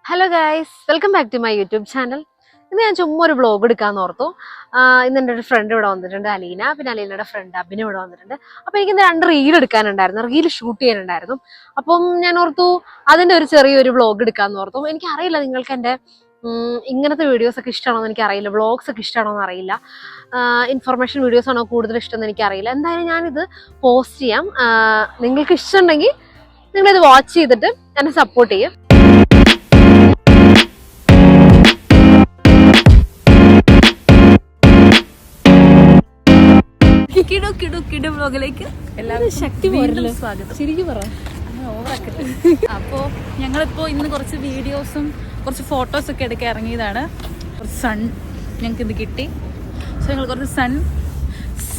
Hello guys, welcome back to my YouTube channel. ഇന്ന് ഞാൻ ചുമ്മാ ഒരു വ്ളോഗ് എടുക്കാന്ന് ഓർത്തു. ഇന്ന് എൻ്റെ ഒരു ഫ്രണ്ട് ഇവിടെ വന്നിട്ടുണ്ട്, അലീന. പിന്നെ അലീനയുടെ ഫ്രണ്ട് അഭിന ഇവിടെ വന്നിട്ടുണ്ട്. അപ്പോൾ എനിക്കിന്ന് 2 റീൽ എടുക്കാനുണ്ടായിരുന്നു, റീൽ ഷൂട്ട് ചെയ്യാനുണ്ടായിരുന്നു. അപ്പം ഞാൻ ഓർത്തു അതിൻ്റെ ഒരു ചെറിയൊരു വ്ളോഗ് എടുക്കാന്ന് ഓർത്തു. എനിക്കറിയില്ല നിങ്ങൾക്ക് എൻ്റെ ഇങ്ങനത്തെ വീഡിയോസ് ഒക്കെ ഇഷ്ടമാണോ എന്ന് എനിക്കറിയില്ല, വ്ളോഗ്സ് ഒക്കെ ഇഷ്ടമാണോ എന്ന് അറിയില്ല, ഇൻഫർമേഷൻ വീഡിയോസ് ആണോ കൂടുതൽ ഇഷ്ടം എന്ന് എനിക്കറിയില്ല. എന്തായാലും ഞാനിത് പോസ്റ്റ് ചെയ്യാം. നിങ്ങൾക്ക് ഇഷ്ടമുണ്ടെങ്കിൽ നിങ്ങളിത് വാച്ച് ചെയ്തിട്ട് എന്നെ സപ്പോർട്ട് ചെയ്യും. അപ്പോ ഞങ്ങളിപ്പോ ഇന്ന് കുറച്ച് വീഡിയോസും കുറച്ച് ഫോട്ടോസ് ഒക്കെ എടുക്കാൻ ഇറങ്ങിയതാണ്. കുറച്ച് സൺ ഞങ്ങൾക്ക് ഇത് കിട്ടി. സോ ഞങ്ങൾ കുറച്ച്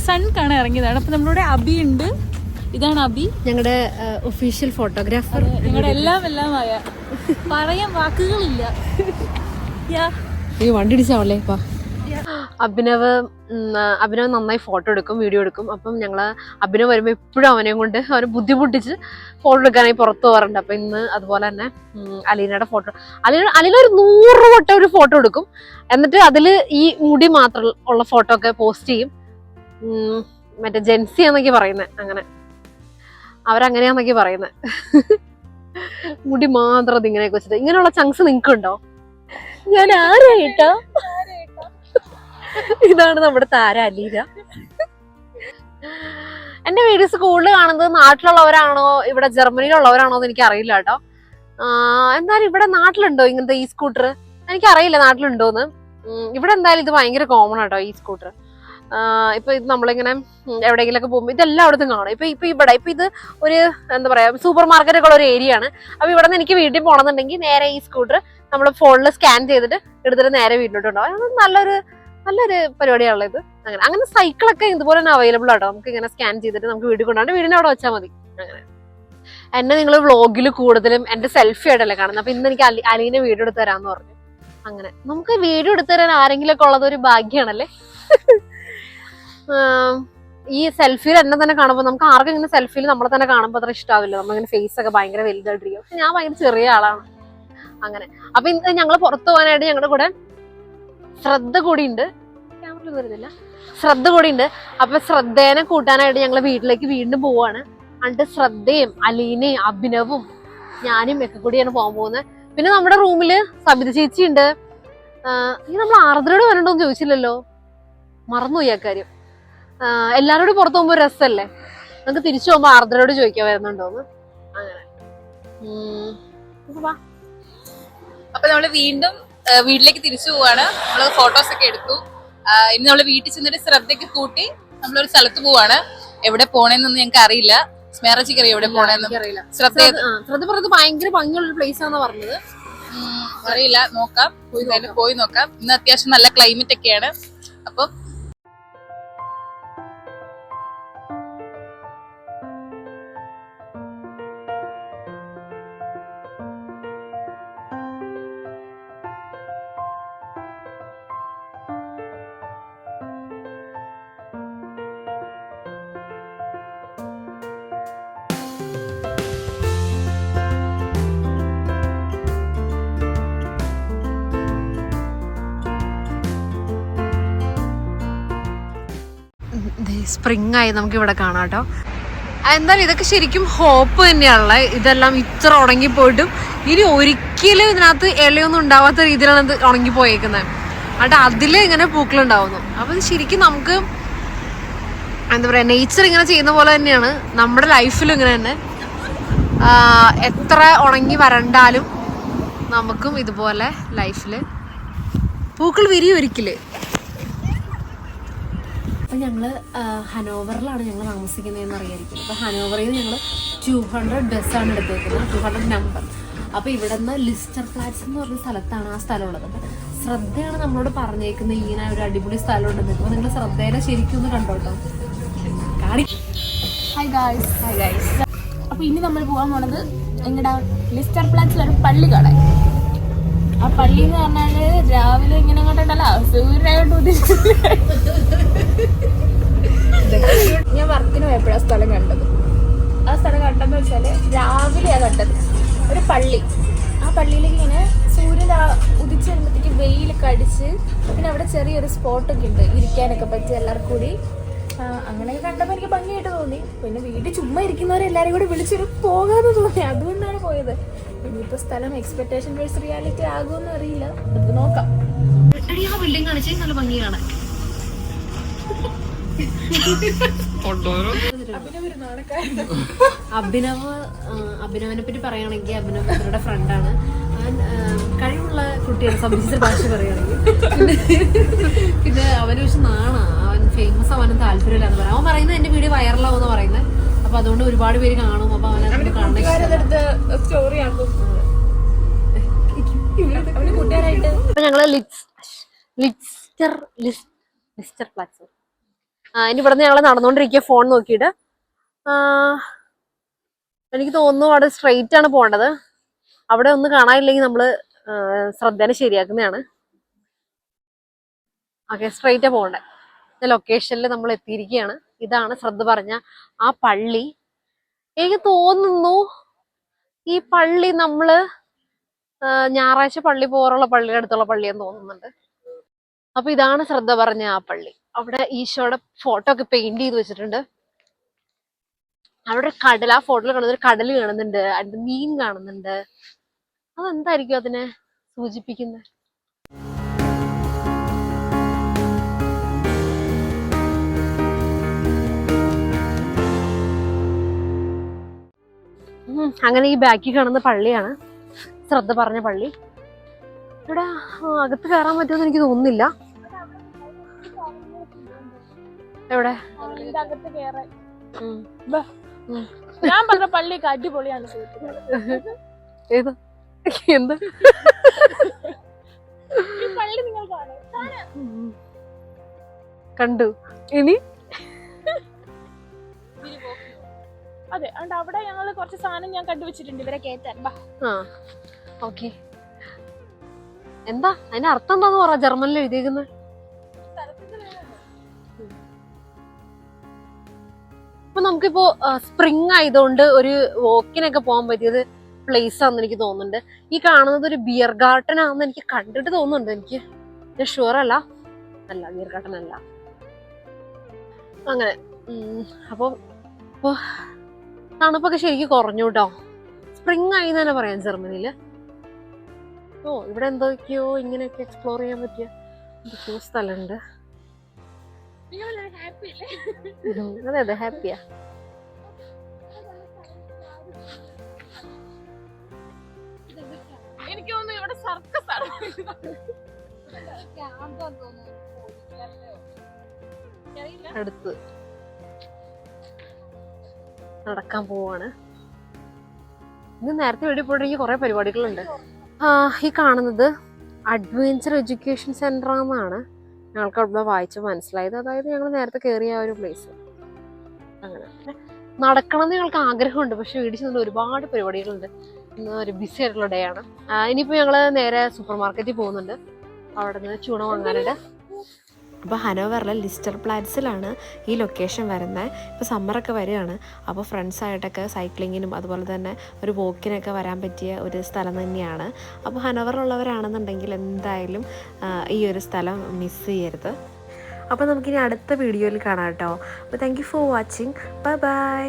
സൺ കാണാൻ ഇറങ്ങിയതാണ്. അപ്പൊ നമ്മളിവിടെ അബി ഉണ്ട്. ഇതാണ് അബി, ഞങ്ങളുടെ ഒഫീഷ്യൽ ഫോട്ടോഗ്രാഫർ. ഞങ്ങളുടെ എല്ലാം ആയ പറയാൻ വാക്കുകളില്ല. വണ്ടി ഇടിച്ചാവല്ലേ ഇപ്പൊ. അഭിനവ് നന്നായി ഫോട്ടോ എടുക്കും, വീഡിയോ എടുക്കും. അപ്പം ഞങ്ങള് അഭിനവ് വരുമ്പോ എപ്പോഴും അവനെയും കൊണ്ട് അവനെ ബുദ്ധിമുട്ടിച്ച് ഫോട്ടോ എടുക്കാനായി പുറത്തു പോകാറുണ്ട്. അപ്പൊ ഇന്ന് അതുപോലെ തന്നെ അലീനയുടെ ഫോട്ടോ, അലീന ഒരു 100 വട്ടം ഒരു ഫോട്ടോ എടുക്കും. എന്നിട്ട് അതില് ഈ മുടി മാത്രം ഉള്ള ഫോട്ടോ ഒക്കെ പോസ്റ്റ് ചെയ്യും. മറ്റേ ജെൻസി എന്നൊക്കെ പറയുന്നത്, അങ്ങനെ അവരങ്ങനെയാന്നൊക്കെ പറയുന്നത്. മുടി മാത്രം അതിങ്ങനെയൊക്കെ വെച്ചിട്ട്. ഇങ്ങനെയുള്ള ചങ്സ് നിങ്ങൾക്ക് ഉണ്ടോ? ഞാൻ ആരായിട്ടോ? ഇതാണ് നമ്മുടെ താര അലീന. എന്റെ വീഡിയോസ് കൂടുതൽ കാണുന്നത് നാട്ടിലുള്ളവരാണോ ഇവിടെ ജർമ്മനിയിലുള്ളവരാണോ എന്ന് എനിക്ക് അറിയില്ല കേട്ടോ. എന്തായാലും ഇവിടെ നാട്ടിലുണ്ടോ ഇങ്ങനത്തെ ഈ സ്കൂട്ടർ? എനിക്കറിയില്ല നാട്ടിലുണ്ടോന്ന്. ഇവിടെ എന്തായാലും ഇത് ഭയങ്കര കോമൺ ആട്ടോ ഈ സ്കൂട്ടർ. ഇപ്പൊ ഇത് നമ്മളിങ്ങനെ എവിടെയെങ്കിലൊക്കെ പോകുമ്പോൾ ഇതെല്ലായിടത്തും കാണും. ഇപ്പൊ ഇത് ഒരു എന്താ പറയാ സൂപ്പർ മാർക്കറ്റ് ഒക്കെ ഉള്ള ഒരു ഏരിയ ആണ്. അപ്പൊ ഇവിടെ നിന്ന് എനിക്ക് വീട്ടിൽ പോകണമെന്നുണ്ടെങ്കിൽ നേരെ ഈ സ്കൂട്ടർ നമ്മുടെ ഫോണിൽ സ്കാൻ ചെയ്തിട്ട് എടുത്തിട്ട് നേരെ വീട്ടിലോട്ടുണ്ടാവും. അത് നല്ലൊരു പരിപാടിയാണല്ലോ ഇത്. അങ്ങനെ സൈക്കിളൊക്കെ ഇതുപോലെ തന്നെ അവൈലബിൾ ആട്ടോ. നമുക്ക് ഇങ്ങനെ സ്കാൻ ചെയ്തിട്ട് നമുക്ക് വീട്ടിൽ കൊണ്ടുപോയി വീടിന്റെ അവിടെ വെച്ചാൽ മതി. അങ്ങനെ എന്നെ നിങ്ങൾ വ്ളോഗിൽ കൂടുതലും എന്റെ സെൽഫി ആയിട്ടല്ലേ കാണുന്നത്. അപ്പൊ ഇന്ന് എനിക്ക് അലീനെ വീഡിയോ എടുത്ത് തരാന്ന് പറഞ്ഞു. അങ്ങനെ നമുക്ക് വീഡിയോ എടുത്തു തരാൻ ആരെങ്കിലും ഒക്കെ ഉള്ളത് ഒരു ഭാഗ്യമാണല്ലേ. ഈ സെൽഫിയിൽ എന്നെ തന്നെ കാണുമ്പോൾ നമുക്ക് ആർക്കും ഇങ്ങനെ സെൽഫിയിൽ നമ്മളെ തന്നെ കാണുമ്പോൾ അത്ര ഇഷ്ടാവില്ല. നമ്മളിങ്ങനെ ഫേസ് ഒക്കെ ഭയങ്കര വലുതായിട്ടിരിക്കും. പക്ഷെ ഞാൻ ഭയങ്കര ചെറിയ ആളാണ്. അങ്ങനെ അപ്പൊ ഇന്ന് ഞങ്ങള് പുറത്തു പോകാനായിട്ട് ഞങ്ങളുടെ കൂടെ ശ്രദ്ധ കൂടിയുണ്ട്. ക്യാമറയിൽ വരുന്നില്ല, ശ്രദ്ധ കൂടിയുണ്ട്. അപ്പൊ ശ്രദ്ധേനെ കൂട്ടാനായിട്ട് ഞങ്ങള് വീട്ടിലേക്ക് വീണ്ടും പോവാണ്. എന്നിട്ട് ശ്രദ്ധയും അലീനയും അഭിനവും ഞാനും ഒക്കെ കൂടിയാണ് പോകാൻ പോകുന്നത്. പിന്നെ നമ്മുടെ റൂമില് സബിത ചേച്ചി ഉണ്ട്. ഇനി നമ്മൾ ആർദ്രയോട് വരണ്ടോന്ന് ചോദിച്ചില്ലല്ലോ, മറന്നുപോയി ആ കാര്യം. എല്ലാരോടും പുറത്തു പോകുമ്പോ രസല്ലേ, നമുക്ക് തിരിച്ചു പോകുമ്പോ ആർദ്രയോട് ചോദിക്കാൻ വരുന്നുണ്ടോന്ന്. അങ്ങനെ അപ്പൊ നമ്മള് വീണ്ടും വീട്ടിലേക്ക് തിരിച്ചു പോവാണ്. നമ്മള് ഫോട്ടോസ് ഒക്കെ എടുത്തു. ഇനി നമ്മള് വീട്ടിൽ ചെന്നിട്ട് ശ്രദ്ധയൊക്കെ കൂട്ടി നമ്മളൊരു സ്ഥലത്ത് പോവാണ്. എവിടെ പോണേന്നൊന്നും ഞങ്ങൾക്ക് അറിയില്ല. സ്മേറച്ചിക്ക് അറിയാം എവിടെ പോണേന്ന്? ശ്രദ്ധ പറഞ്ഞത് ഭയങ്കര ഭംഗിയുള്ള പ്ലേസ് ആണെന്ന് പറഞ്ഞത്. അറിയില്ല, നോക്കാം, പോയി നോക്കാം. ഇന്ന് അത്യാവശ്യം നല്ല ക്ലൈമറ്റ് ഒക്കെയാണ്. അപ്പം സ്പ്രിംഗ് ആയി നമുക്ക് ഇവിടെ കാണാം കേട്ടോ. എന്തായാലും ഇതൊക്കെ ശരിക്കും ഹോപ്പ് തന്നെയാണല്ലേ. ഇതെല്ലാം ഇത്ര ഉണങ്ങിപ്പോയിട്ടും ഇനി ഒരിക്കലും ഇതിനകത്ത് ഇലയൊന്നും ഉണ്ടാവാത്ത രീതിയിലാണ് ഇത് ഉണങ്ങിപ്പോയേക്കുന്നത്. എന്നിട്ട് അതില് ഇങ്ങനെ പൂക്കളുണ്ടാവുന്നു. അപ്പൊ ഇത് ശരിക്കും നമുക്ക് എന്താ പറയാ, നേച്ചർ ഇങ്ങനെ ചെയ്യുന്ന പോലെ തന്നെയാണ് നമ്മുടെ ലൈഫിലും ഇങ്ങനെ തന്നെ. എത്ര ഉണങ്ങി വരണ്ടാലും നമുക്കും ഇതുപോലെ ലൈഫില് പൂക്കൾ വിരിയും ഒരിക്കല്. അപ്പം ഞങ്ങൾ ഹനോവറിലാണ് ഞങ്ങൾ താമസിക്കുന്നതെന്ന് അറിയായിരിക്കും. അപ്പോൾ ഹനോവറിൽ നിന്ന് ഞങ്ങൾ 200 ബസ്സാണ് എടുത്തേക്കുന്നത്, 200 നമ്പർ. അപ്പോൾ ഇവിടെ നിന്ന് ലിസ്റ്റർ ഫ്ലാറ്റ്സ് എന്ന് പറഞ്ഞ സ്ഥലത്താണ് ആ സ്ഥലം ഉള്ളത്. അപ്പം ശ്രദ്ധയാണ് നമ്മളോട് പറഞ്ഞേക്കുന്നത് ഇങ്ങനെ ഒരു അടിപൊളി സ്ഥലം ഉണ്ടെന്ന്. അപ്പോൾ നിങ്ങൾ ശ്രദ്ധേനെ ശരിക്കും ഒന്ന് കണ്ടോട്ടോ. Hi guys. അപ്പോൾ ഇനി നമ്മൾ പോകാൻ പോണത് എങ്ങടാ, ലിസ്റ്റർ ഫ്ലാറ്റ്സിലൊരു പള്ളി കാണാൻ. ആ പള്ളി എന്ന് പറഞ്ഞാല് രാവിലെ ഇങ്ങനെ അങ്ങോട്ടുണ്ടല്ലോ സൂര്യനായിട്ട് ഞാൻ വർക്കിന് പോയപ്പോഴാണ് സ്ഥലം കണ്ടത്. ആ സ്ഥലം കണ്ടെന്ന് വെച്ചാല് രാവിലെയാണ് കണ്ടത്. ഒരു പള്ളി, ആ പള്ളിയിലേക്ക് ഇങ്ങനെ ഒരു സ്പോട്ടൊക്കെ ഉണ്ട് ഇരിക്കാനൊക്കെ പറ്റി എല്ലാവർക്കും കൂടി. അങ്ങനെയൊക്കെ കണ്ടപ്പോൾ എനിക്ക് ഭംഗിയായിട്ട് തോന്നി. പിന്നെ വീട്ടിൽ ചുമ്മാ ഇരിക്കുന്നവരെല്ലാവരും കൂടി വിളിച്ചൊരു പോകാതെ തോന്നി, അതുകൊണ്ടാണ് പോയത്. ഇനിയിപ്പോൾ സ്ഥലം എക്സ്പെക്ടേഷൻ വേഴ്സ് റിയാലിറ്റി ആകുമെന്ന് അറിയില്ല, നമുക്ക് നോക്കാം. ബിൽഡിംഗ് കാണിച്ചാൽ നല്ല ഭംഗിയാണ്. അഭിനവനെ പറ്റി പറയുകയാണെങ്കിൽ അഭിനവ് ഇവരുടെ ഫ്രണ്ടാണ്. അവൻ കഴിവുള്ള കുട്ടിയാണ്, സംബന്ധിച്ച ഭാഷ പറയുകയാണെങ്കിൽ. പിന്നെ അവന് പക്ഷെ നാണാ, അവൻ ഫേമസ് ആവാനും താല്പര്യമില്ലാന്ന് പറയാം. അവൻ പറയുന്നത് എന്റെ വീഡിയോ വൈറലാവെന്ന് പറയുന്നത്. അപ്പൊ അതുകൊണ്ട് ഒരുപാട് പേര് കാണും. അപ്പൊ അവനെ കാണുന്ന ഞങ്ങള് ലിസ്റ്റർ പ്ലാറ്റ്സ്. ഇനി ഇവിടുന്ന് ഞങ്ങള് നടന്നുകൊണ്ടിരിക്കുക ഫോൺ നോക്കിയിട്ട്. എനിക്ക് തോന്നുന്നു അവിടെ സ്ട്രെയിറ്റ് ആണ് പോകേണ്ടത്. അവിടെ ഒന്നും കാണാനില്ലെങ്കിൽ നമ്മള് ശ്രദ്ധേനെ ശരിയാക്കുന്നതാണ്. ഓക്കെ, സ്ട്രെയിറ്റാ പോകണ്ടേ. ലൊക്കേഷനിൽ നമ്മൾ എത്തിയിരിക്കുകയാണ്. ഇതാണ് ശ്രദ്ധ പറഞ്ഞ ആ പള്ളി. എനിക്ക് തോന്നുന്നു ഈ പള്ളി നമ്മള് ഞായറാഴ്ച പള്ളി പോകാറുള്ള പള്ളിയുടെ അടുത്തുള്ള പള്ളിയെന്ന് തോന്നുന്നുണ്ട്. അപ്പൊ ഇതാണ് ശ്രദ്ധ പറഞ്ഞ ആ പള്ളി. അവിടെ ഈശോയുടെ ഫോട്ടോ ഒക്കെ പെയിന്റ് ചെയ്ത് വെച്ചിട്ടുണ്ട്. അവിടെ കടൽ, ആ ഫോട്ടോയിൽ കാണുന്ന ഒരു കടൽ കാണുന്നുണ്ട്, അതിന്റെ മീൻ കാണുന്നുണ്ട്. അതെന്തായിരിക്കും അതിനെ സൂചിപ്പിക്കുന്നത്? അങ്ങനെ ഈ ബാക്കിൽ കാണുന്ന പള്ളിയാണ് ശ്രദ്ധ പറഞ്ഞ പള്ളി. ഇവിടെ അകത്ത് കയറാൻ പറ്റുമെന്ന് എനിക്ക് തോന്നുന്നില്ല. എവിടെ അകത്ത് കയറാൻ ഞാൻ പറഞ്ഞ പള്ളിയൊക്കെ അടിപൊളിയാണ്. ഏത് എന്താ പള്ളി നിങ്ങൾ കണ്ടു? ഇനി അതെ, അതുകൊണ്ട് അവിടെ ഞങ്ങള് കുറച്ച് സാധനം ഞാൻ കണ്ടുവച്ചിട്ടുണ്ട് ഇവരെ കേറ്റാൻ. ഓക്കെ, എന്താ അതിന്റെ അർത്ഥം എന്താന്ന് പറ, ജർമ്മനിൽ എഴുതിയിരിക്കുന്നത്. ഇപ്പൊ നമുക്കിപ്പോ സ്പ്രിങ് ആയതുകൊണ്ട് ഒരു വോക്കിനൊക്കെ പോകാൻ പറ്റിയത് പ്ലേസ് ആണെന്ന് എനിക്ക് തോന്നുന്നുണ്ട്. ഈ കാണുന്നത് ഒരു ബിയർ ഗാർഡൻ ആണെന്ന് എനിക്ക് കണ്ടിട്ട് തോന്നുന്നുണ്ട്. എനിക്ക് ഷുവർ അല്ല ബിയർ ഗാർഡൻ അല്ല. അങ്ങനെ അപ്പൊ ഇപ്പൊ തണുപ്പൊക്കെ ശരിക്കും കുറഞ്ഞു കേട്ടോ. സ്പ്രിങ് ആയി തന്നെ പറയാം ജർമ്മനിയില്. ഇവിടെ എന്തൊക്കെയോ ഇങ്ങനെയൊക്കെ എക്സ്പ്ലോർ ചെയ്യാൻ പറ്റിയ എന്തൊക്കെയോ സ്ഥലമുണ്ട്. അതെ അതെ, ഹാപ്പിയാ. എനിക്ക് തോന്നുന്നു ഇവിടെ സർക്കസ് ആണ്. അടുത്ത് നടക്കാൻ പോവാണ്. ഇന്ന് നേരത്തെ വെടി പോയിട്ടുണ്ടെങ്കിൽ കുറെ പരിപാടികളുണ്ട്. ഈ കാണുന്നത് അഡ്വഞ്ചർ എഡ്യൂക്കേഷൻ സെന്റർ എന്നാണ് ഞങ്ങൾക്ക് അവിടെ വായിച്ച് മനസ്സിലായത്. അതായത് ഞങ്ങൾ നേരത്തെ കയറിയ ഒരു പ്ലേസ്. അങ്ങനെ നടക്കണം എന്ന് ഞങ്ങൾക്ക് ആഗ്രഹമുണ്ട്, പക്ഷെ വീട്ടിൽ ചെന്നിട്ട് ഒരുപാട് പരിപാടികളുണ്ട്. ഇന്ന് ഒരു ബിസി ആയിട്ടുള്ള ഡേ ആണ്. ഇനിയിപ്പോൾ ഞങ്ങൾ നേരെ സൂപ്പർ മാർക്കറ്റിൽ പോകുന്നുണ്ട്. അവിടെ നിന്ന് ചൂണ വാങ്ങാനുണ്ട്. അപ്പോൾ ഹനോവറിലെ ലിസ്റ്റർ പ്ലാറ്റ്സിലാണ് ഈ ലൊക്കേഷൻ വരുന്നത്. ഇപ്പോൾ സമ്മറൊക്കെ വരികയാണ്. അപ്പോൾ ഫ്രണ്ട്സായിട്ടൊക്കെ സൈക്ലിങ്ങിനും അതുപോലെ തന്നെ ഒരു വോക്കിനൊക്കെ വരാൻ പറ്റിയ ഒരു സ്ഥലം തന്നെയാണ്. അപ്പോൾ ഹനോവറിലുള്ളവരാണെന്നുണ്ടെങ്കിൽ എന്തായാലും ഈ ഒരു സ്ഥലം മിസ് ചെയ്യരുത്. അപ്പോൾ നമുക്കിനി അടുത്ത വീഡിയോയിൽ കാണാം കേട്ടോ. അപ്പോൾ thank you for watching. Bye bye.